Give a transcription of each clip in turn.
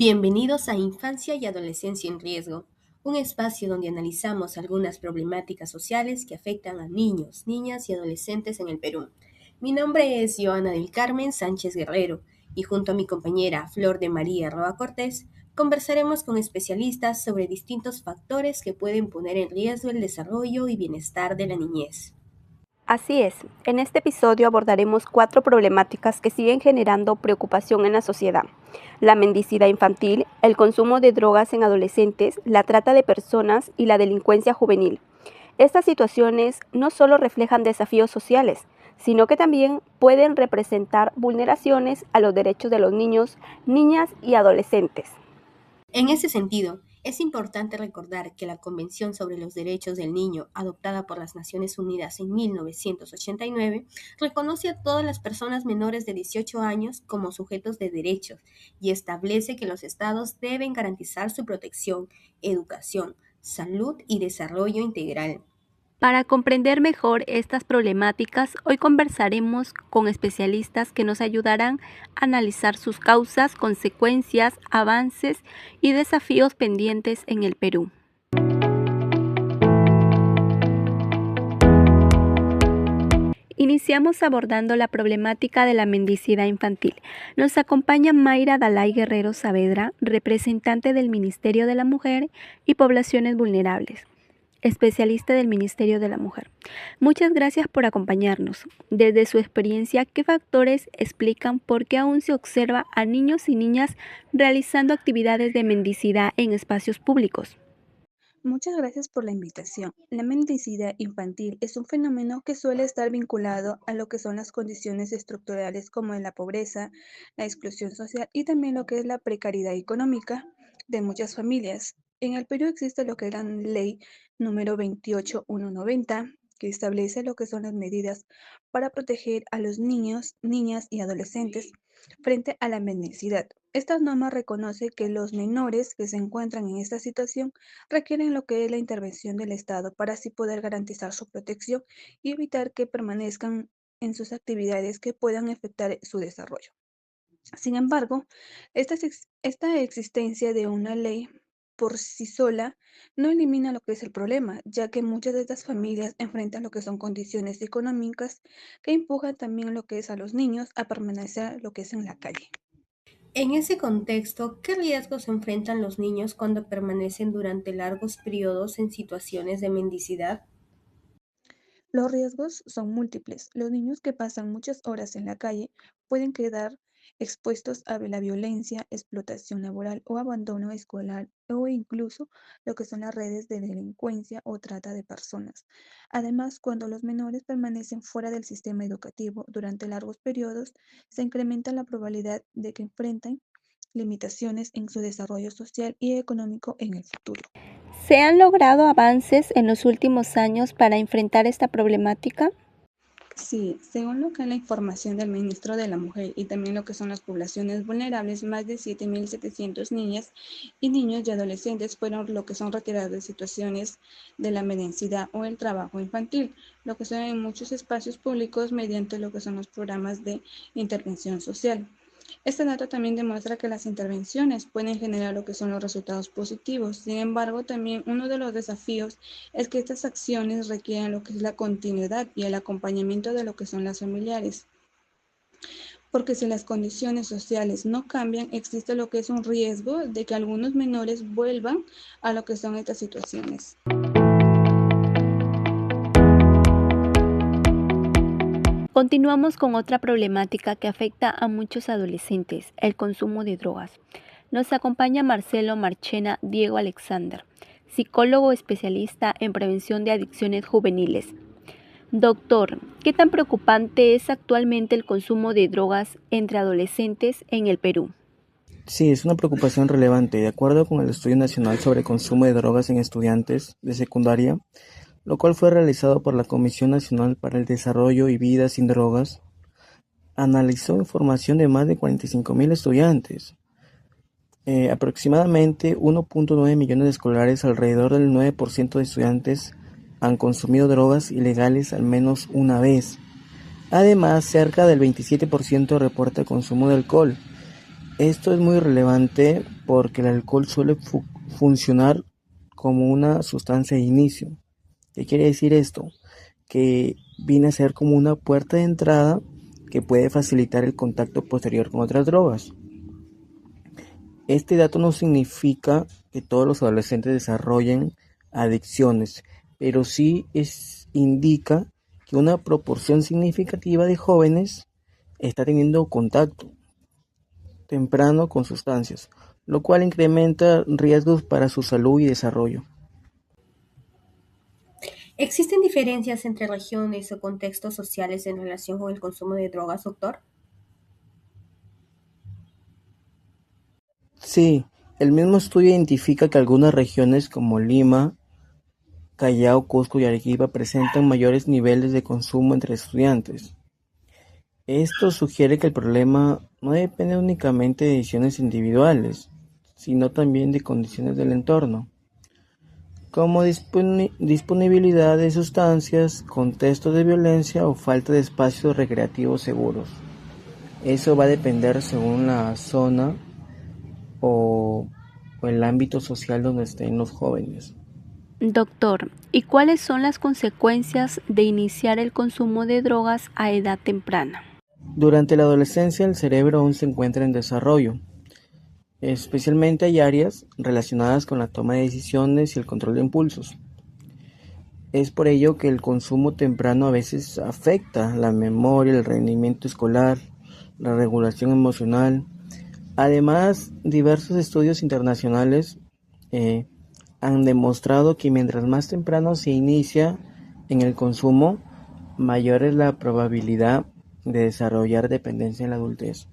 Bienvenidos a Infancia y Adolescencia en Riesgo, un espacio donde analizamos algunas problemáticas sociales que afectan a niños, niñas y adolescentes en el Perú. Mi nombre es Joana del Carmen Sánchez Guerrero y junto a mi compañera Flor de María Roa Cortés conversaremos con especialistas sobre distintos factores que pueden poner en riesgo el desarrollo y bienestar de la niñez. Así es, en este episodio abordaremos 4 problemáticas que siguen generando preocupación en la sociedad: la mendicidad infantil, el consumo de drogas en adolescentes, la trata de personas y la delincuencia juvenil. Estas situaciones no solo reflejan desafíos sociales, sino que también pueden representar vulneraciones a los derechos de los niños, niñas y adolescentes. En ese sentido, es importante recordar que la Convención sobre los Derechos del Niño, adoptada por las Naciones Unidas en 1989, reconoce a todas las personas menores de 18 años como sujetos de derechos y establece que los estados deben garantizar su protección, educación, salud y desarrollo integral. Para comprender mejor estas problemáticas, hoy conversaremos con especialistas que nos ayudarán a analizar sus causas, consecuencias, avances y desafíos pendientes en el Perú. Iniciamos abordando la problemática de la mendicidad infantil. Nos acompaña Mayra Dalay Guerrero Saavedra, representante del Ministerio de la Mujer y Poblaciones Vulnerables, especialista del Ministerio de la Mujer. Muchas gracias por acompañarnos. Desde su experiencia, ¿qué factores explican por qué aún se observa a niños y niñas realizando actividades de mendicidad en espacios públicos? Muchas gracias por la invitación. La mendicidad infantil es un fenómeno que suele estar vinculado a lo que son las condiciones estructurales como en la pobreza, la exclusión social y también lo que es la precariedad económica de muchas familias. En el Perú existe lo que es la ley número 28190, que establece lo que son las medidas para proteger a los niños, niñas y adolescentes frente a la mendicidad. Esta norma reconoce que los menores que se encuentran en esta situación requieren lo que es la intervención del Estado para así poder garantizar su protección y evitar que permanezcan en sus actividades que puedan afectar su desarrollo. Sin embargo, esta existencia de una ley por sí sola no elimina lo que es el problema, ya que muchas de estas familias enfrentan lo que son condiciones económicas que empujan también lo que es a los niños a permanecer lo que es en la calle. En ese contexto, ¿qué riesgos enfrentan los niños cuando permanecen durante largos periodos en situaciones de mendicidad? Los riesgos son múltiples. Los niños que pasan muchas horas en la calle pueden quedar expuestos a la violencia, explotación laboral o abandono escolar o incluso lo que son las redes de delincuencia o trata de personas. Además, cuando los menores permanecen fuera del sistema educativo durante largos periodos, se incrementa la probabilidad de que enfrenten limitaciones en su desarrollo social y económico en el futuro. ¿Se han logrado avances en los últimos años para enfrentar esta problemática? Sí, según lo que es la información del Ministro de la Mujer y también lo que son las poblaciones vulnerables, más de 7.700 niñas y niños y adolescentes fueron lo que son retirados de situaciones de la mendicidad o el trabajo infantil, lo que son en muchos espacios públicos mediante lo que son los programas de intervención social. Este dato también demuestra que las intervenciones pueden generar lo que son los resultados positivos. Sin embargo, también uno de los desafíos es que estas acciones requieren lo que es la continuidad y el acompañamiento de lo que son las familiares. Porque si las condiciones sociales no cambian, existe lo que es un riesgo de que algunos menores vuelvan a lo que son estas situaciones. Continuamos con otra problemática que afecta a muchos adolescentes: el consumo de drogas. Nos acompaña Marcelo Marchena Diego Alexander, psicólogo especialista en prevención de adicciones juveniles. Doctor, ¿qué tan preocupante es actualmente el consumo de drogas entre adolescentes en el Perú? Sí, es una preocupación relevante. De acuerdo con el Estudio Nacional sobre Consumo de Drogas en Estudiantes de Secundaria, lo cual fue realizado por la Comisión Nacional para el Desarrollo y Vida sin Drogas, analizó información de más de 45.000 estudiantes. Aproximadamente 1.9 millones de escolares, alrededor del 9% de estudiantes, han consumido drogas ilegales al menos una vez. Además, cerca del 27% reporta consumo de alcohol. Esto es muy relevante porque el alcohol suele funcionar como una sustancia de inicio. ¿Qué quiere decir esto? Que viene a ser como una puerta de entrada que puede facilitar el contacto posterior con otras drogas. Este dato no significa que todos los adolescentes desarrollen adicciones, pero sí indica que una proporción significativa de jóvenes está teniendo contacto temprano con sustancias, lo cual incrementa riesgos para su salud y desarrollo. ¿Existen diferencias entre regiones o contextos sociales en relación con el consumo de drogas, doctor? Sí, el mismo estudio identifica que algunas regiones como Lima, Callao, Cusco y Arequipa presentan mayores niveles de consumo entre estudiantes. Esto sugiere que el problema no depende únicamente de decisiones individuales, sino también de condiciones del entorno, como disponibilidad de sustancias, contextos de violencia o falta de espacios recreativos seguros. Eso va a depender según la zona o, o el ámbito social donde estén los jóvenes. Doctor, ¿y cuáles son las consecuencias de iniciar el consumo de drogas a edad temprana? Durante la adolescencia el cerebro aún se encuentra en desarrollo. Especialmente hay áreas relacionadas con la toma de decisiones y el control de impulsos. Es por ello que el consumo temprano a veces afecta la memoria, el rendimiento escolar, la regulación emocional. Además, diversos estudios internacionales han demostrado que mientras más temprano se inicia en el consumo, mayor es la probabilidad de desarrollar dependencia en la adultez.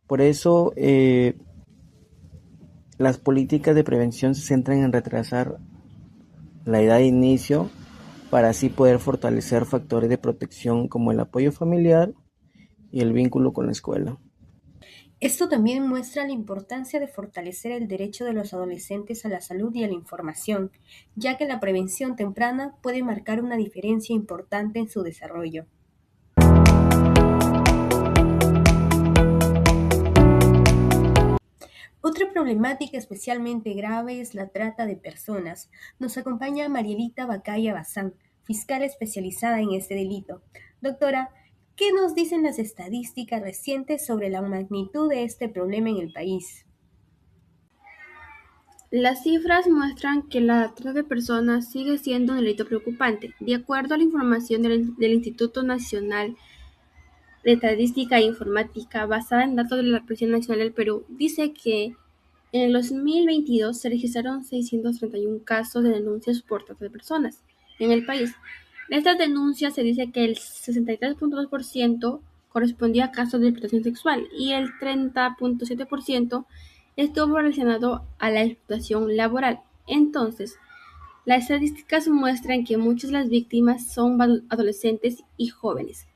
Por eso, las políticas de prevención se centran en retrasar la edad de inicio para así poder fortalecer factores de protección como el apoyo familiar y el vínculo con la escuela. Esto también muestra la importancia de fortalecer el derecho de los adolescentes a la salud y a la información, ya que la prevención temprana puede marcar una diferencia importante en su desarrollo. Otra problemática especialmente grave es la trata de personas. Nos acompaña Marielita Bacaya Bazán, fiscal especializada en este delito. Doctora, ¿qué nos dicen las estadísticas recientes sobre la magnitud de este problema en el país? Las cifras muestran que la trata de personas sigue siendo un delito preocupante. De acuerdo a la información del Instituto Nacional de Estadística e Informática, basada en datos de la Policía Nacional del Perú, dice que en el 2022 se registraron 631 casos de denuncias por trata de personas en el país. De estas denuncias se dice que el 63.2% correspondía a casos de explotación sexual y el 30.7% estuvo relacionado a la explotación laboral. Entonces, las estadísticas muestran que muchas de las víctimas son adolescentes y jóvenes.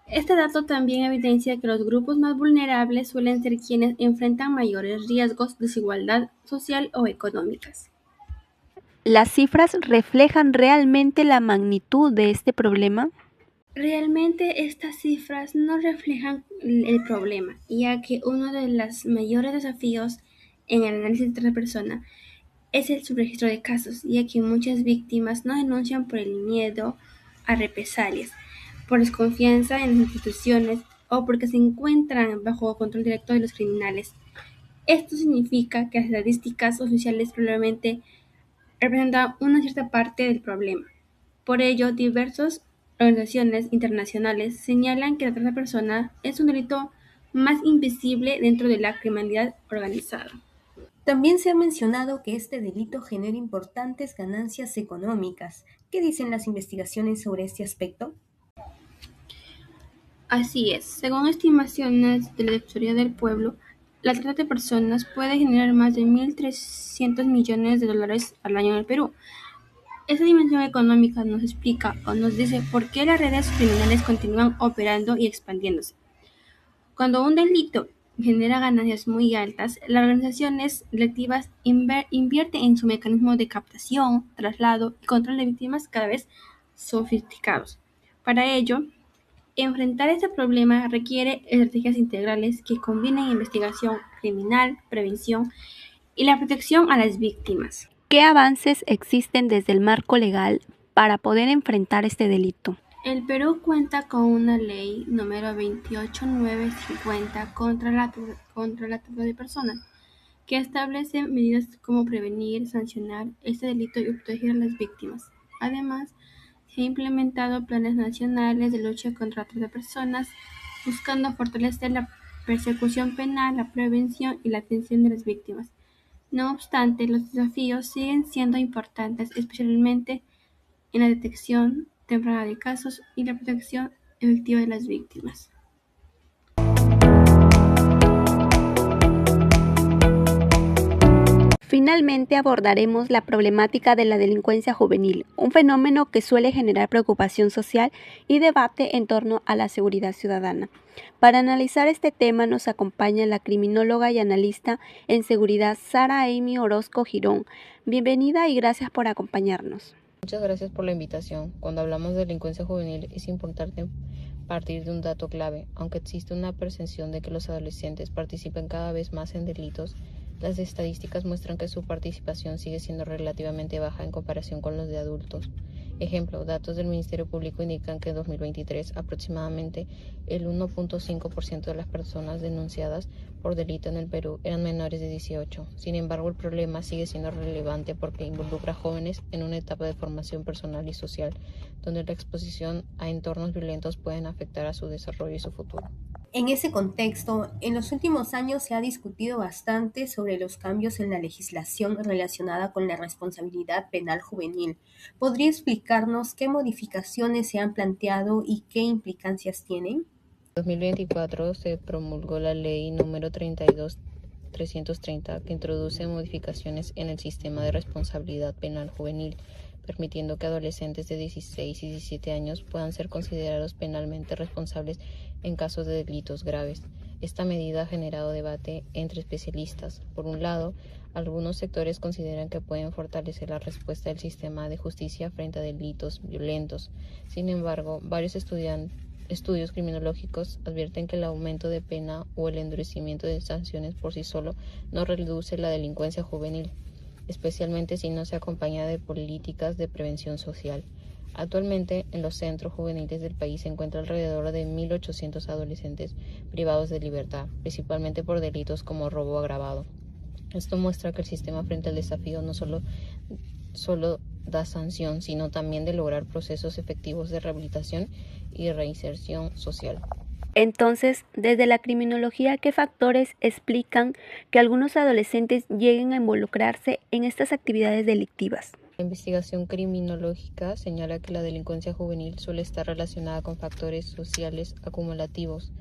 Este dato también evidencia que los grupos más vulnerables suelen ser quienes enfrentan mayores riesgos de desigualdad social o económicas. ¿Las cifras reflejan realmente la magnitud de este problema? Realmente estas cifras no reflejan el problema, ya que uno de los mayores desafíos en el análisis de la persona es el subregistro de casos, ya que muchas víctimas no denuncian por el miedo a represalias, por desconfianza en las instituciones o porque se encuentran bajo control directo de los criminales. Esto significa que las estadísticas oficiales probablemente representan una cierta parte del problema. Por ello, diversas organizaciones internacionales señalan que la trata de personas es un delito más invisible dentro de la criminalidad organizada. También se ha mencionado que este delito genera importantes ganancias económicas. ¿Qué dicen las investigaciones sobre este aspecto? Así es, según estimaciones de la Defensoría del Pueblo, la trata de personas puede generar más de 1.300 millones de dólares al año en el Perú. Esta dimensión económica nos explica o nos dice por qué las redes criminales continúan operando y expandiéndose. Cuando un delito genera ganancias muy altas, las organizaciones delictivas invierten en su mecanismo de captación, traslado y control de víctimas cada vez sofisticados. Para ello, enfrentar este problema requiere estrategias integrales que combinen investigación, criminal, prevención y la protección a las víctimas. ¿Qué avances existen desde el marco legal para poder enfrentar este delito? El Perú cuenta con una ley número 28950 contra la trata de personas, que establece medidas como prevenir, sancionar este delito y proteger a las víctimas. Además, se han implementado planes nacionales de lucha contra la trata de personas, buscando fortalecer la persecución penal, la prevención y la atención de las víctimas. No obstante, los desafíos siguen siendo importantes, especialmente en la detección temprana de casos y la protección efectiva de las víctimas. Finalmente abordaremos la problemática de la delincuencia juvenil, un fenómeno que suele generar preocupación social y debate en torno a la seguridad ciudadana. Para analizar este tema nos acompaña la criminóloga y analista en seguridad Sara Amy Orozco Girón. Bienvenida y gracias por acompañarnos. Muchas gracias por la invitación. Cuando hablamos de delincuencia juvenil es importante partir de un dato clave. Aunque existe una percepción de que los adolescentes participan cada vez más en delitos, las estadísticas muestran que su participación sigue siendo relativamente baja en comparación con los de adultos. Ejemplo, datos del Ministerio Público indican que en 2023 aproximadamente el 1.5% de las personas denunciadas por delito en el Perú eran menores de 18. Sin embargo, el problema sigue siendo relevante porque involucra a jóvenes en una etapa de formación personal y social, donde la exposición a entornos violentos pueden afectar a su desarrollo y su futuro. En ese contexto, en los últimos años se ha discutido bastante sobre los cambios en la legislación relacionada con la responsabilidad penal juvenil. ¿Podría explicarnos qué modificaciones se han planteado y qué implicancias tienen? En 2024 se promulgó la Ley número 32.330 que introduce modificaciones en el sistema de responsabilidad penal juvenil, permitiendo que adolescentes de 16 y 17 años puedan ser considerados penalmente responsables en casos de delitos graves. Esta medida ha generado debate entre especialistas. Por un lado, algunos sectores consideran que pueden fortalecer la respuesta del sistema de justicia frente a delitos violentos. Sin embargo, varios estudios criminológicos advierten que el aumento de pena o el endurecimiento de sanciones por sí solo no reduce la delincuencia juvenil, especialmente si no se acompaña de políticas de prevención social. Actualmente, en los centros juveniles del país se encuentra alrededor de 1.800 adolescentes privados de libertad, principalmente por delitos como robo agravado. Esto muestra que el sistema frente al desafío no solo da sanción, sino también de lograr procesos efectivos de rehabilitación y reinserción social. Entonces, desde la criminología, ¿qué factores explican que algunos adolescentes lleguen a involucrarse en estas actividades delictivas? La investigación criminológica señala que la delincuencia juvenil suele estar relacionada con factores sociales acumulativos: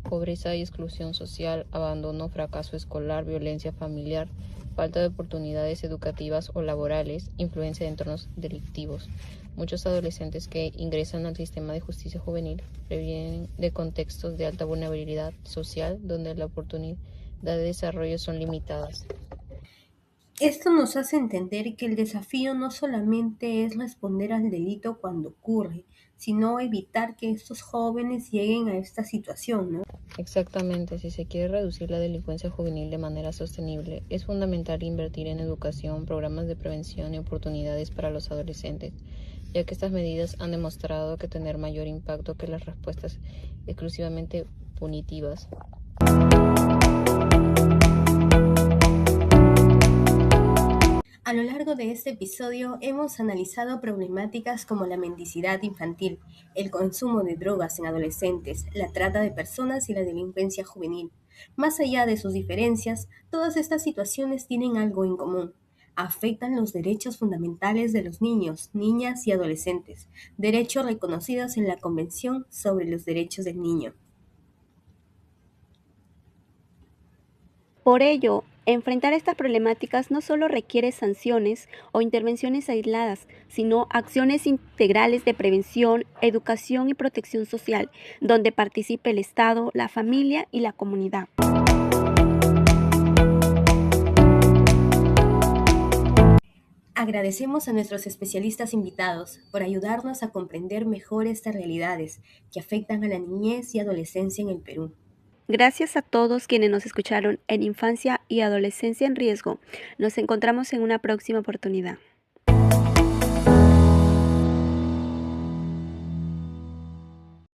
pobreza y exclusión social, abandono, fracaso escolar, violencia familiar, falta de oportunidades educativas o laborales, influencia de entornos delictivos. Muchos adolescentes que ingresan al sistema de justicia juvenil provienen de contextos de alta vulnerabilidad social donde las oportunidades de desarrollo son limitadas. Esto nos hace entender que el desafío no solamente es responder al delito cuando ocurre, sino evitar que estos jóvenes lleguen a esta situación, ¿no? Exactamente, si se quiere reducir la delincuencia juvenil de manera sostenible, es fundamental invertir en educación, programas de prevención y oportunidades para los adolescentes, ya que estas medidas han demostrado que tener mayor impacto que las respuestas exclusivamente punitivas. A lo largo de este episodio hemos analizado problemáticas como la mendicidad infantil, el consumo de drogas en adolescentes, la trata de personas y la delincuencia juvenil. Más allá de sus diferencias, todas estas situaciones tienen algo en común. Afectan los derechos fundamentales de los niños, niñas y adolescentes, derechos reconocidos en la Convención sobre los Derechos del Niño. Por ello, enfrentar estas problemáticas no solo requiere sanciones o intervenciones aisladas, sino acciones integrales de prevención, educación y protección social, donde participe el Estado, la familia y la comunidad. Agradecemos a nuestros especialistas invitados por ayudarnos a comprender mejor estas realidades que afectan a la niñez y adolescencia en el Perú. Gracias a todos quienes nos escucharon en Infancia y Adolescencia en Riesgo. Nos encontramos en una próxima oportunidad.